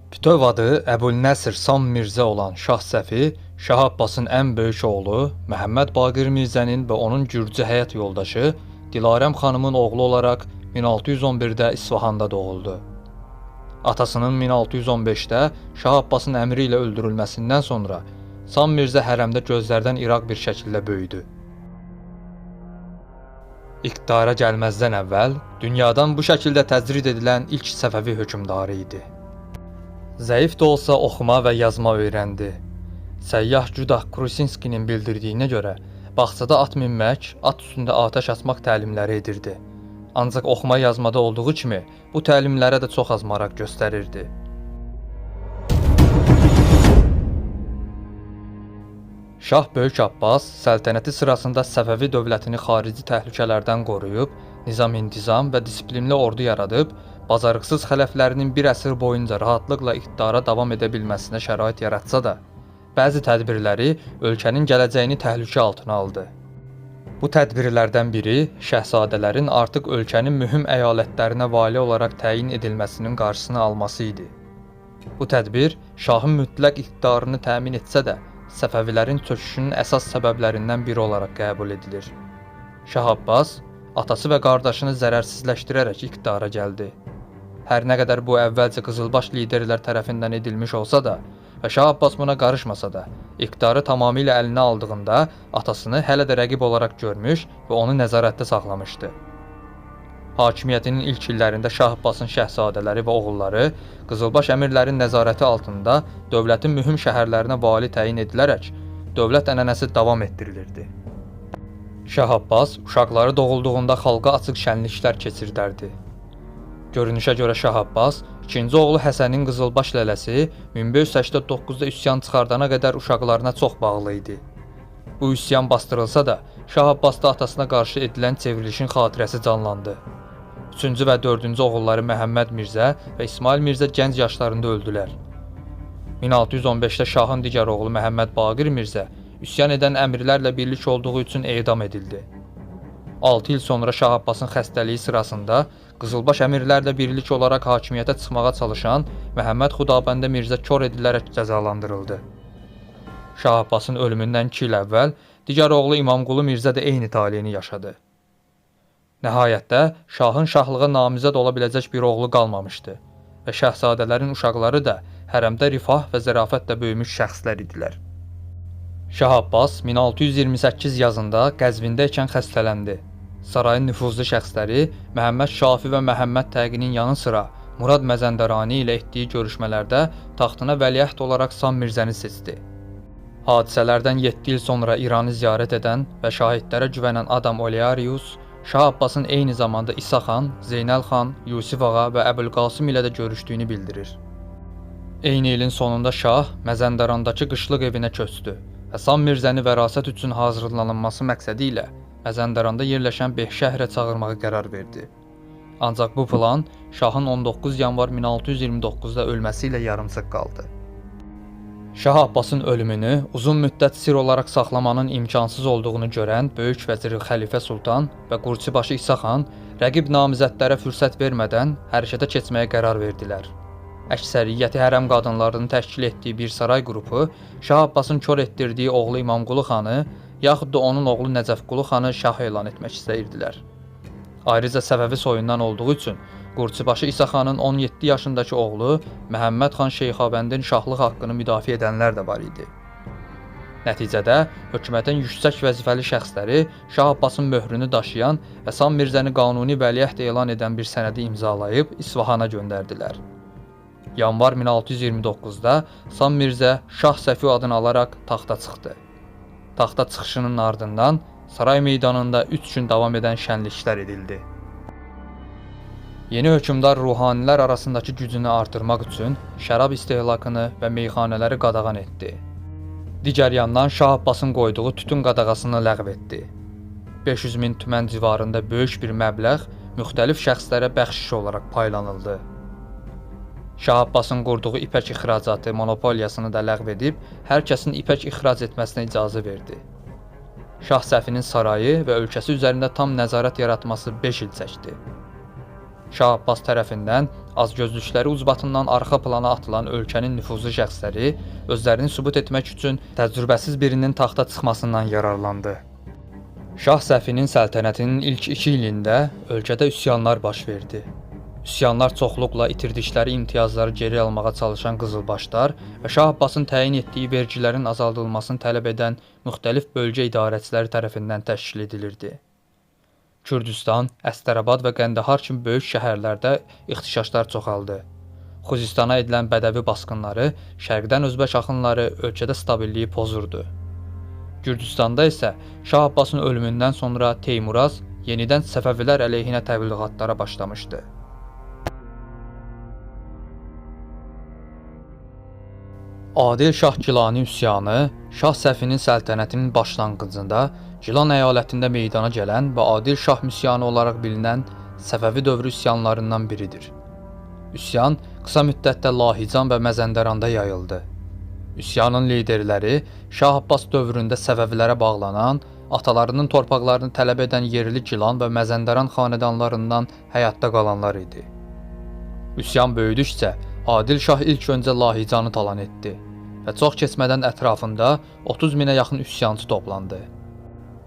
Bütöv adı Əbülnəsir Sam Mirzə olan Şah Səfi, Şah Abbasın ən böyük oğlu Məhəmməd Baqir Mirzənin və onun gürcü həyat yoldaşı Dilarəm xanımın oğlu olaraq 1611-də İsfahanda doğuldu. Atasının 1615-də Şah Abbasın əmri ilə öldürülməsindən sonra Sam Mirzə hərəmdə gözlərdən iraq bir şəkildə böyüdü. İqtidara gəlməzdən əvvəl dünyadan bu şəkildə təcrid edilən ilk Səfəvi hökmdarı idi. Zəif də olsa oxuma və yazma öyrəndi. Səyyah Cüdah Krusinskinin bildirdiyinə görə bağçada at minmək, at üstündə atəş açmaq təlimləri edirdi. Ancaq oxuma yazmada olduğu kimi bu təlimlərə də çox az maraq göstərirdi. Şah Böyük Abbas səltənəti sırasında Səfəvi dövlətini xarici təhlükələrdən qoruyub, nizam-intizam və disiplinli ordu yaradıb, bacarıqsız xələflərinin bir əsr boyunca rahatlıqla iqtidara davam edə bilməsinə şərait yaratsa da, bəzi tədbirləri ölkənin gələcəyini təhlükə altına aldı. Bu tədbirlərdən biri şəhzadələrin artıq ölkənin mühüm əyalətlərinə vali olaraq təyin edilməsinin qarşısını alması idi. Bu tədbir şahın mütləq iqtidarını təmin etsə də, Səfəvilərin çöküşünün əsas səbəblərindən biri olaraq qəbul edilir. Şah Abbas atası və qardaşını zərərsizləşdirərək iqtidara gəldi. Hər nə qədər bu əvvəlcə qızılbaş liderlər tərəfindən edilmiş olsa da və Şah Abbas buna qarışmasa da, iqtidarı tamamilə əlinə aldığında atasını hələ də rəqib olaraq görmüş və onu nəzarətdə saxlamışdı. Hakimiyyətinin ilk illərində Şah Abbasın şəhzadələri və oğulları qızılbaş əmirlərin nəzarəti altında dövlətin mühüm şəhərlərinə vali təyin edilərək dövlət ənənəsi davam etdirilirdi. Şah Abbas uşaqları doğulduğunda xalqa açıq şənliklər keçirdərdi. Görünüşə görə Şah Abbas, ikinci oğlu Həsənin qızılbaş lələsi 1589-da üsyan çıxardana qədər uşaqlarına çox bağlı idi. Bu üsyan bastırılsa da, Şah Abbasda atasına qarşı edilən çevrilişin xatirəsi canlandı. 3-cü və 4-cü oğulları Məhəmməd Mirzə və İsmail Mirzə gənc yaşlarında öldülər. 1615-də Şahın digər oğlu Məhəmməd Baqir Mirzə üsyan edən əmirlərlə birlik olduğu üçün edam edildi. 6 il sonra Şah Abbasın xəstəliyi sırasında qızılbaş əmirlərlə birlik olaraq hakimiyyətə çıxmağa çalışan Məhəmməd Xudabəndə Mirzə kor edilərək cəzalandırıldı. Şah Abbasın ölümündən 2 il əvvəl digər oğlu İmamqulu Mirzə də eyni taleyini yaşadı. Nəhayətdə şahın şahlığa namizəd ola biləcək bir oğlu qalmamışdı və şəhzadələrin uşaqları da hərəmdə rifah və zərafətlə böyümüş şəxslər idilər. Şah Abbas 1628 yazında Qəzvində ikən xəstələndi. Sarayın nüfuzlu şəxsləri Məhəmməd Şafi və Məhəmməd Təqinin yanı sıra Murad Məzəndərani ilə etdiyi görüşmələrdə taxtına vəliəhd olaraq Sam Mirzəni seçdi. Hadisələrdən 7 il sonra İranı ziyarət edən və şahidlərə güvənən Adam Olearius, Şah Abbasın eyni zamanda İsa xan, Zeynəl xan, Yusif ağa və Əbülqasım ilə də görüşdüyünü bildirir. Eyni ilin sonunda Şah Məzəndərandakı qışlıq evinə köçdü və Sam Mirzəni vərasət üçün hazırlanması məqsədi ilə Məzəndəranda yerləşən Behşəhrə çağırmağa qərar verdi. Ancaq bu plan Şahın 19 yanvar 1629-da ölməsi ilə yarımçıq qaldı. Şah Abbasın ölümünü uzun müddət sir olaraq saxlamanın imkansız olduğunu görən böyük vəziri Xəlifə Sultan və Qurçibaşı İsa xan rəqib namizədlərə fürsət vermədən hərəkətə keçməyə qərar verdilər. Əksəriyyəti hərəm qadınlarının təşkil etdiyi bir saray qrupu Şah Abbasın kor etdirdiyi oğlu İmamqulu xanı yaxud da onun oğlu Nəcəfqulu xanı şah elan etmək istəyirdilər. Ayrıca Səfəvi soyundan olduğu üçün Qurçibaşı İsa xanın 17 yaşındakı oğlu Məhəmməd xan Şeyxabəndin şahlıq haqqını müdafiə edənlər də var idi. Nəticədə hökumətin yüksək vəzifəli şəxsləri Şah Abbasın möhrünü daşıyan və Sam Mirzəni qanuni vəliəhd elan edən bir sənədi imzalayıb İsfahana göndərdilər. Yanvar 1629-da Sam Mirzə Şah Səfi adını alaraq taxta çıxdı. Taxta çıxışının ardından saray meydanında 3 gün davam edən şənliklər edildi. Yeni hökmdar ruhanilər arasındakı gücünü artırmaq üçün şərab istehlakını və meyxanələri qadağan etdi. Digər yandan Şah Abbasın qoyduğu tütün qadağasını ləğv etdi. 500 min tümən civarında böyük bir məbləğ müxtəlif şəxslərə bəxşiş olaraq paylanıldı. Şah Abbasın qurduğu ipək ixracatı monopoliyasını da ləğv edib, hər kəsin ipək ixrac etməsinə icazə verdi. Şah Səfinin sarayı və ölkəsi üzərində tam nəzarət yaratması 5 il çəkdi. Şah Abbas tərəfindən Azgözlükləri ucbatından arxa plana atılan ölkənin nüfuzlu şəxsləri özlərini sübut etmək üçün təcrübəsiz birinin taxta çıxmasından yararlandı. Şah Səfinin səltənətinin ilk 2 ilində ölkədə üsyanlar baş verdi. Üsyanlar çoxluqla itirdikləri imtiyazları geri almağa çalışan qızılbaşlar və Şah Abbasın təyin etdiyi vergilərin azaldılmasını tələb edən müxtəlif bölgə idarəçiləri tərəfindən təşkil edilirdi. Kürdistan, Əstərabad və Qəndahar kimi böyük şəhərlərdə ixtişaşlar çoxaldı. Xuzistana edilən bədəvi basqınları, şərqdən özbək axınları ölkədə stabilliyi pozurdu. Gürcüstanda isə Şah Abbasın ölümündən sonra Teymuraz yenidən Səfəvilər əleyhinə təbliğatlara başlamışdı. Adil Şah Gilani üsyanı Şah Səfinin səltənətinin başlanğıcında Gilan əyalətində meydana gələn və Adil Şah üsyanı olaraq bilinən Səfəvi dövrü üsyanlarından biridir. Üsyan qısa müddətdə Lahican və Məzəndəranda yayıldı. Üsyanın liderləri Şah Abbas dövründə Səfəvilərə bağlanan, atalarının torpaqlarını tələb edən yerli Gilan və Məzəndəran xanədanlarından həyatda qalanlar idi. Üsyan böyüdükcə Adil Şah ilk öncə Lahicanı talan etdi və çox keçmədən ətrafında 30 minə yaxın üsyançı toplandı.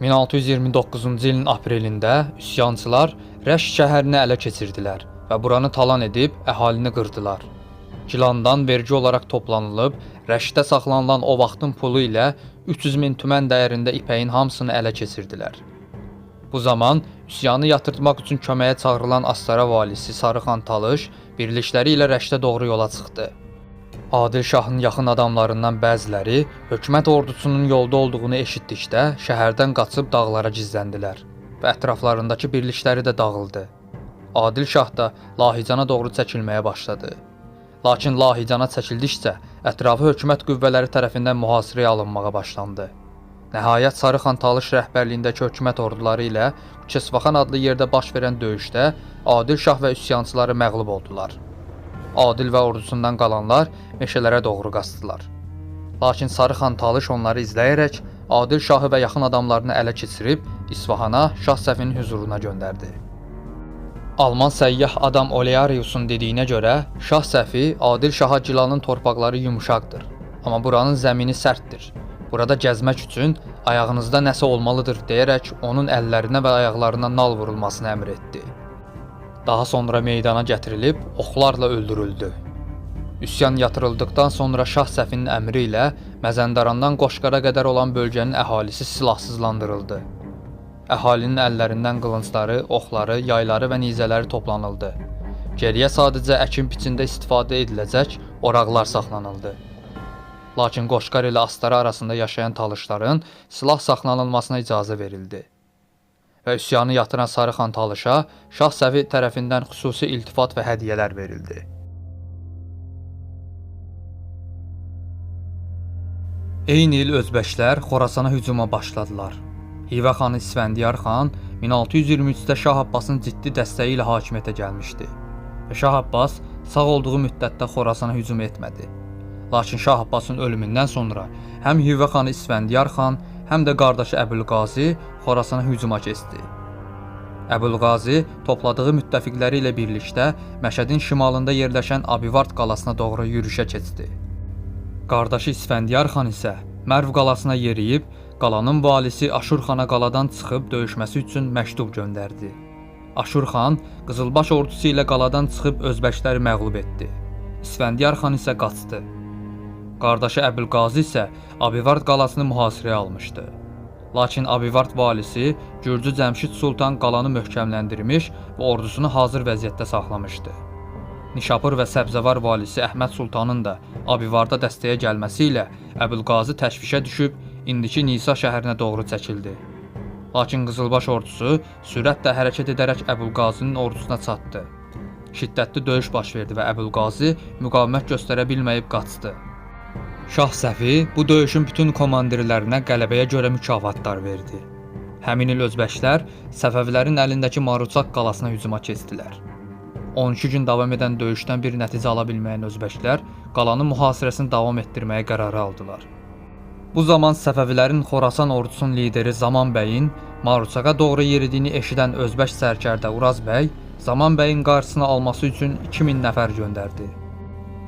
1629-cu ilin aprelində üsyançılar Rəşt şəhərini ələ keçirdilər və buranı talan edib əhalini qırdılar. Gilandan vergi olaraq toplanılıb Rəştdə saxlanılan o vaxtın pulu ilə 300 min tümən dəyərində ipəyin hamısını ələ keçirdilər. Bu zaman üsyanı yatırtmaq üçün köməyə çağırılan Astara valisi Sarıxan Talış birlikləri ilə Rəştə doğru yola çıxdı. Adil Şahın yaxın adamlarından bəziləri hökumət ordusunun yolda olduğunu eşitdikdə şəhərdən qaçıb dağlara gizləndilər və ətraflarındakı birlikləri də dağıldı. Adil Şah da Lahicana doğru çəkilməyə başladı. Lakin Lahicana çəkildikcə ətrafı hökumət qüvvələri tərəfindən mühasirəyə alınmağa başlandı. Nəhayət Sarıxan Talış rəhbərliyindəki hökumət orduları ilə Kesvaxan adlı yerdə baş verən döyüşdə Adil Şah və üsyançıları məğlub oldular. Adil və ordusundan qalanlar meşələrə doğru qaçdılar. Lakin Sarıxan Talış onları izləyərək Adil Şahı və yaxın adamlarını ələ keçirib İsfahana Şah Səfinin hüzuruna göndərdi. Alman səyyah adam Olearius'un dediyinə görə Şah Səfi Adil Şaha Gilanın torpaqları yumuşaqdır, amma buranın zəmini sərtdir. Burada gəzmək üçün ayağınızda nəsə olmalıdır deyərək onun əllərinə və ayaqlarına nal vurulmasını əmr etdi. Daha sonra meydana gətirilib oxlarla öldürüldü. Üsyan yatırıldıqdan sonra Şah Səfinin əmri ilə Məzəndarandan Qoşqara qədər olan bölgənin əhalisi silahsızlandırıldı. Əhalinin əllərindən qılıncları, oxları, yayları və nizələri toplanıldı. Geriyə sadəcə əkin-biçində istifadə ediləcək oraqlar saxlanıldı. Lakin Qoşqar ilə Astara arasında yaşayan talışların silah saxlanılmasına icazə verildi. Və üsyanı yatıran Sarıxan Talışa Şah Səfi tərəfindən xüsusi iltifat və hədiyyələr verildi. Eyni il özbəklər Xorasana hücuma başladılar. Hivə xanı İsfəndiyar xan 1623-də Şah Abbasın ciddi dəstəyi ilə hakimiyyətə gəlmişdi və Şah Abbas sağ olduğu müddətdə Xorasana hücum etmədi. Lakin Şah Abbasın ölümündən sonra həm Hivə xanı İsfəndiyar xan, həm də qardaşı Əbülqazi Xorasana hücuma keçdi. Əbülqazi topladığı müttəfiqləri ilə birlikdə Məşədin şimalında yerləşən Abivard qalasına doğru yürüşə keçdi. Qardaşı İsfəndiyar xan isə Mərv qalasına yeriyib, qalanın valisi Aşur xana qaladan çıxıb döyüşməsi üçün məktub göndərdi. Aşur xan Qızılbaş ordusu ilə qaladan çıxıb özbəkləri məğlub etdi. İsfəndiyar xan isə qaçdı. Qardaşı Əbülqazi isə Abivard qalasını mühasirəyə almışdı. Lakin Abivard valisi Gürcü Cəmşid Sultan qalanı möhkəmləndirmiş və ordusunu hazır vəziyyətdə saxlamışdı. Nişapur və Səbzəvar valisi Əhməd Sultanın da Abivarda dəstəyə gəlməsi ilə Əbülqazi təşvişə düşüb indiki Nisa şəhərinə doğru çəkildi. Lakin Qızılbaş ordusu sürətlə hərəkət edərək Əbülqazinin ordusuna çatdı. Şiddətli döyüş baş verdi və Əbülqazi müqavimət göstərə bilməyib qaçdı. Şah Səfi bu döyüşün bütün komandirlərinə qələbəyə görə mükafatlar verdi. Həmin il özbəklər Səfəvilərin əlindəki Maruçaq qalasına hücuma keçdilər. 12 gün davam edən döyüşdən bir nəticə ala bilməyən özbəklər qalanın mühasirəsini davam etdirməyə qərarı aldılar. Bu zaman Səfəvilərin Xorasan ordusunun lideri Zaman bəyin Maruçaqa doğru yeridiyini eşidən özbək sərkərdə Uraz bəy Zaman bəyin qarşısını alması üçün 2000 nəfər göndərdi.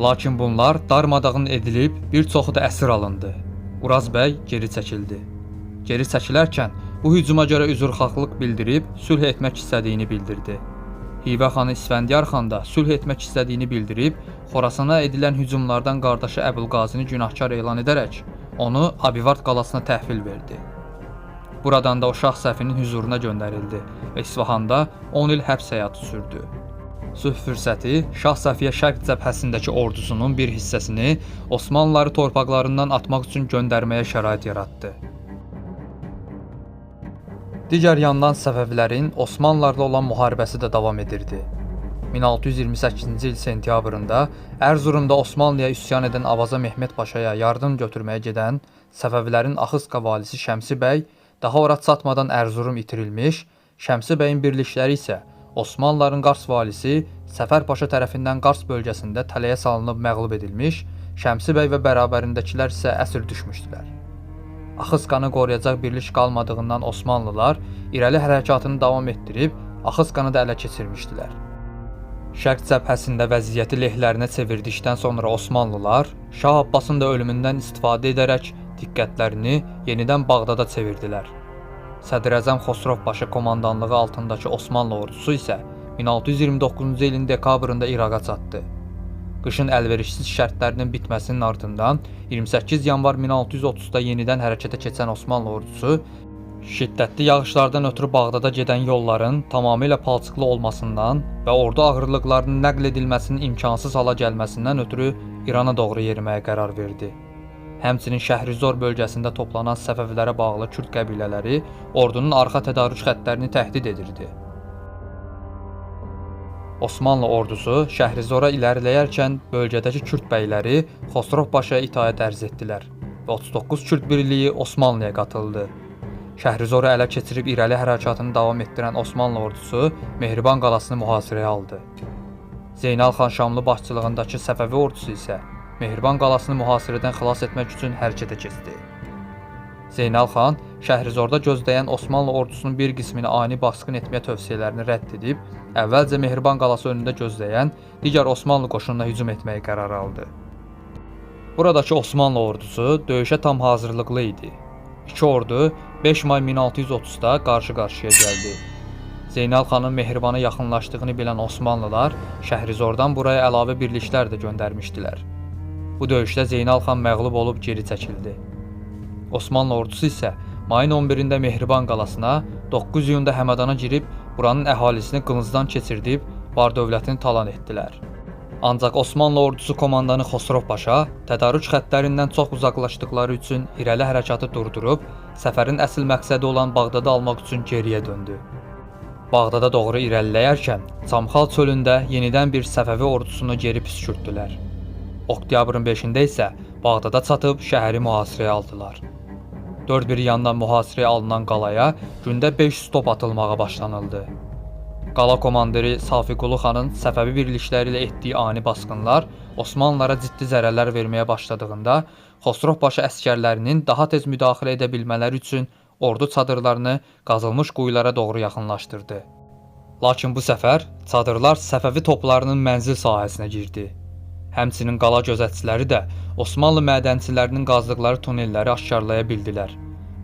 Lakin bunlar darmadağın edilib, bir çoxu da əsir alındı. Uraz bəy geri çəkildi. Geri çəkilərkən bu hücuma görə üzrxahlıq bildirib sülh etmək istədiyini bildirdi. Hivə xanı İsfəndiyar xan da sülh etmək istədiyini bildirib, Xorasana edilən hücumlardan qardaşı Əbülqazini günahkar elan edərək onu Abivard qalasına təhvil verdi. Buradan da o Şah Səfinin hüzuruna göndərildi və İsfahanda 10 il həbs həyatı sürdü. Sülh fürsəti Şah Səfiyə Şərq cəbhəsindəki ordusunun bir hissəsini Osmanlıları torpaqlarından atmaq üçün göndərməyə şərait yaratdı. Digər yandan Səfəvilərin Osmanlılarla olan müharibəsi də davam edirdi. 1628-ci il sentyabrında Ərzurumda Osmanlıya üsyan edən Avaza Mehmet Paşaya yardım götürməyə gedən Səfəvilərin Axısqa valisi Şəmsi bəy daha ora çatmadan Ərzurum itirilmiş, Şəmsi bəyin birlikləri isə Osmanlıların Qars valisi Səfər Paşa tərəfindən Qars bölgəsində tələyə salınıb məğlub edilmiş, Şəmsi bəy və bərabərindəkilər isə əsir düşmüşdülər. Axısqanı qoruyacaq birlik qalmadığından Osmanlılar irəli hərəkatını davam etdirib Axısqanı da ələ keçirmişdilər. Şərq cəbhəsində vəziyyəti lehlərinə çevirdikdən sonra Osmanlılar Şah Abbasın da ölümündən istifadə edərək diqqətlərini yenidən Bağdada çevirdilər. Sədr-Əzəm Xosrov Paşa komandanlığı altındakı Osmanlı ordusu isə 1629-cu ilin dekabrında İraqa çatdı. Qışın əlverişsiz şərtlərinin bitməsinin ardından 28 yanvar 1630-da yenidən hərəkətə keçən Osmanlı ordusu şiddətli yağışlardan ötürü Bağdada gedən yolların tamamilə palçıqlı olmasından və ordu ağırlıqlarının nəql edilməsinin imkansız hala gəlməsindən ötürü İrana doğru yeriməyə qərar verdi. Həmçinin Şəhrizor bölgəsində toplanan Səfəvilərə bağlı Kürd qəbilələri ordunun arxa tədarük xəttlərini təhdid edirdi. Osmanlı ordusu Şəhrizora ilərləyərkən bölgədəki Kürd bəyləri Xosrov Paşaya itaət ərz etdilər və 39 Kürd birliyi Osmanlıya qatıldı. Şəhrizoru ələ keçirib irəli hərəkatını davam etdirən Osmanlı ordusu Mehriban qalasını mühasirəyə aldı. Zeynal xan Şamlı başçılığındakı Səfəvi ordusu isə Mehriban qalasını mühasirədən xilas etmək üçün hərəkətə keçdi. Zeynal xan Şəhrizorda gözləyən Osmanlı ordusunun bir qismini ani basqın etməyə tövsiyələrini rədd edib, əvvəlcə Mehriban qalası önündə gözləyən digər Osmanlı qoşununa hücum etməyə qərar aldı. Buradakı Osmanlı ordusu döyüşə tam hazırlıqlı idi. İki ordu 5 may 1630-da qarşı-qarşıya gəldi. Zeynal xanın Mehribana yaxınlaşdığını bilən Osmanlılar Şəhrizordan buraya əlavə birliklər də göndərmişdilər. Bu döyüşdə Zeynal xan məğlub olub geri çəkildi. Osmanlı ordusu isə mayın 11-də Mehriban qalasına, 9 iyunda Həmədana girib buranın əhalisini qılıncdan keçirdib var-dövlətini talan etdilər. Ancaq Osmanlı ordusu komandanı Xosrov Paşa tədarük xəttlərindən çox uzaqlaşdıqları üçün irəli hərəkatı durdurub, səfərin əsl məqsədi olan Bağdadı almaq üçün geriyə döndü. Bağdada doğru irəliləyərkən Çamxal çölündə yenidən bir Səfəvi ordusunu geri püskürtdülər. Oktyabrın 5-də isə Bağdada çatıb şəhəri mühasirəyə aldılar. Dörd bir yandan mühasirəyə alınan qalaya gündə 500 top atılmağa başlanıldı. Qala komandiri Safiqulu xanın Səfəvi birlikləri ilə etdiyi ani basqınlar Osmanlılara ciddi zərərlər verməyə başladığında Xosrov Paşa əskərlərinin daha tez müdaxilə edə bilmələri üçün ordu çadırlarını qazılmış quyulara doğru yaxınlaşdırdı. Lakin bu səfər çadırlar Səfəvi toplarının mənzil sahəsinə girdi. Həmçinin qala gözətçiləri də Osmanlı mədənçilərinin qazdıqları tunelləri aşkarlaya bildilər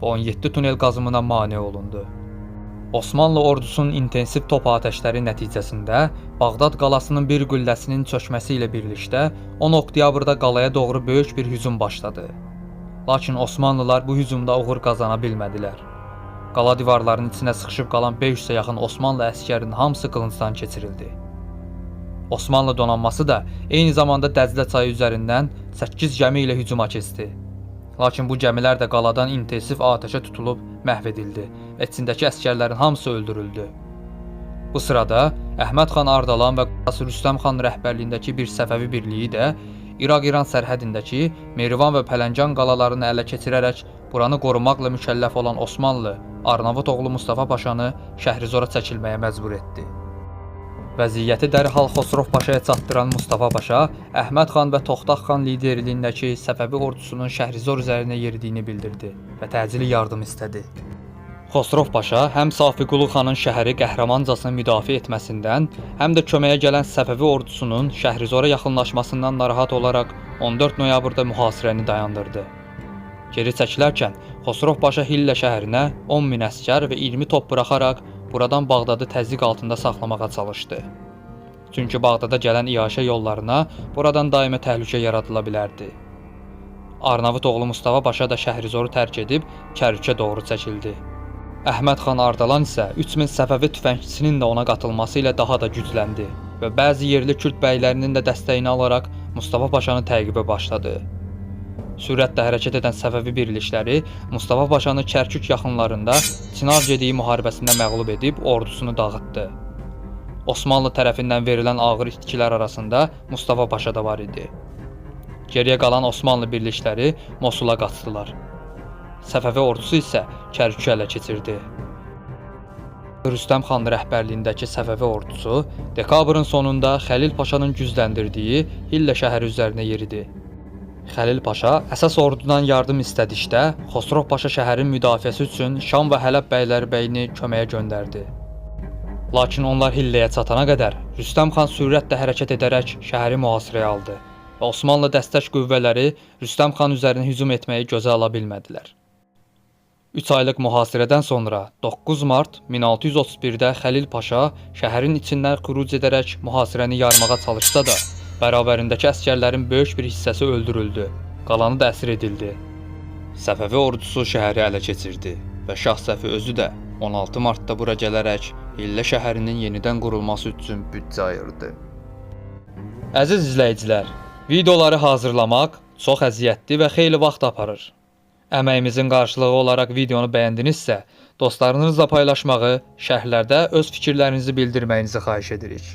və 17 tunel qazımına mane olundu. Osmanlı ordusunun intensiv top atəşləri nəticəsində Bağdad qalasının bir qülləsinin çökməsi ilə birlikdə 10 oktyabrda qalaya doğru böyük bir hücum başladı. Lakin Osmanlılar bu hücumda uğur qazana bilmədilər. Qala divarlarının içinə sıxışıb qalan 500-ə yaxın Osmanlı əskərinin hamısı qılıncdan keçirildi. Osmanlı donanması da eyni zamanda Dəclə çayı üzərindən 8 gəmi ilə hücuma keçdi. Lakin bu gəmilər də qaladan intensiv atəşə tutulub məhv edildi və içindəki əskərlərin hamısı öldürüldü. Bu sırada Əhməd xan Ardalan və Qası Rüstəm xan rəhbərliyindəki bir Səfəvi birliyi də İraq-İran sərhədindəki Merivan və Pələngcan qalalarını ələ keçirərək buranı qorumaqla mükəlləf olan Osmanlı Arnavut oğlu Mustafa Paşanı Şəhrizora çəkilməyə məcbur etdi. Vəziyyəti dərhal Xosrov Paşaya çatdıran Mustafa Paşa, Əhməd xan və Toxtaq xan liderliyindəki Səfəvi ordusunun Şəhrizor üzərinə yeridiyini bildirdi və təcili yardım istədi. Xosrov Paşa həm Safiqulu xanın şəhəri qəhrəmancasına müdafiə etməsindən, həm də köməyə gələn Səfəvi ordusunun Şəhrizora yaxınlaşmasından narahat olaraq 14 noyabrda mühasirəni dayandırdı. Geri çəkilərkən Xosrov Paşa Hillə şəhərinə 10.000 əsgər və 20 top buraxaraq buradan Bağdadı təzyiq altında saxlamağa çalışdı. Çünki Bağdada gələn iaşə yollarına buradan daimi təhlükə yaradıla bilərdi. Arnavut oğlu Mustafa Paşa da Şəhrizoru tərk edib Kərkükə doğru çəkildi. Əhməd xan Ardalan isə 3000 Səfəvi tüfəngçisinin də ona qatılması ilə daha da gücləndi və bəzi yerli Kürd bəylərinin də dəstəyini alaraq Mustafa Paşanı təqibə başladı. Sürətlə hərəkət edən Səfəvi birlikləri Mustafa Paşanı Kərkük yaxınlarında Çinar gediyi müharibəsində məğlub edib ordusunu dağıtdı. Osmanlı tərəfindən verilən ağır itkilər arasında Mustafa Paşa da var idi. Geriyə qalan Osmanlı birlikləri Mosula qaçdılar. Səfəvi ordusu isə Kərkükü ələ keçirdi. Rüstəm xan rəhbərliyindəki Səfəvi ordusu dekabrın sonunda Xəlil Paşanın gücləndirdiyi Hillə şəhəri üzərinə yeridi. Xəlil Paşa əsas ordudan yardım istədikdə Xosrov Paşa şəhərin müdafiəsi üçün Şam və Hələb bəylərbəyini köməyə göndərdi. Lakin onlar Hilləyə çatana qədər Rüstəm xan sürətlə hərəkət edərək şəhəri mühasirəyə aldı və Osmanlı dəstək qüvvələri Rüstəm xan üzərinə hücum etməyi gözə ala bilmədilər. 3 aylıq mühasirədən sonra 9 mart 1631-də Xəlil Paşa şəhərin içindən xuruc edərək mühasirəni yarmağa çalışsa da, bərabərindəki əsgərlərin böyük bir hissəsi öldürüldü, qalanı da əsir edildi. Səfəvi ordusu şəhəri ələ keçirdi və Şah Səfi özü də 16 martda bura gələrək Hillə şəhərinin yenidən qurulması üçün büdcə ayırdı. Əziz izləyicilər, videoları hazırlamaq çox əziyyətli və xeyli vaxt aparır. Əməyimizin qarşılığı olaraq videonu bəyəndinizsə, dostlarınızla paylaşmağı, şərhlərdə öz fikirlərinizi bildirməyinizi xahiş edirik.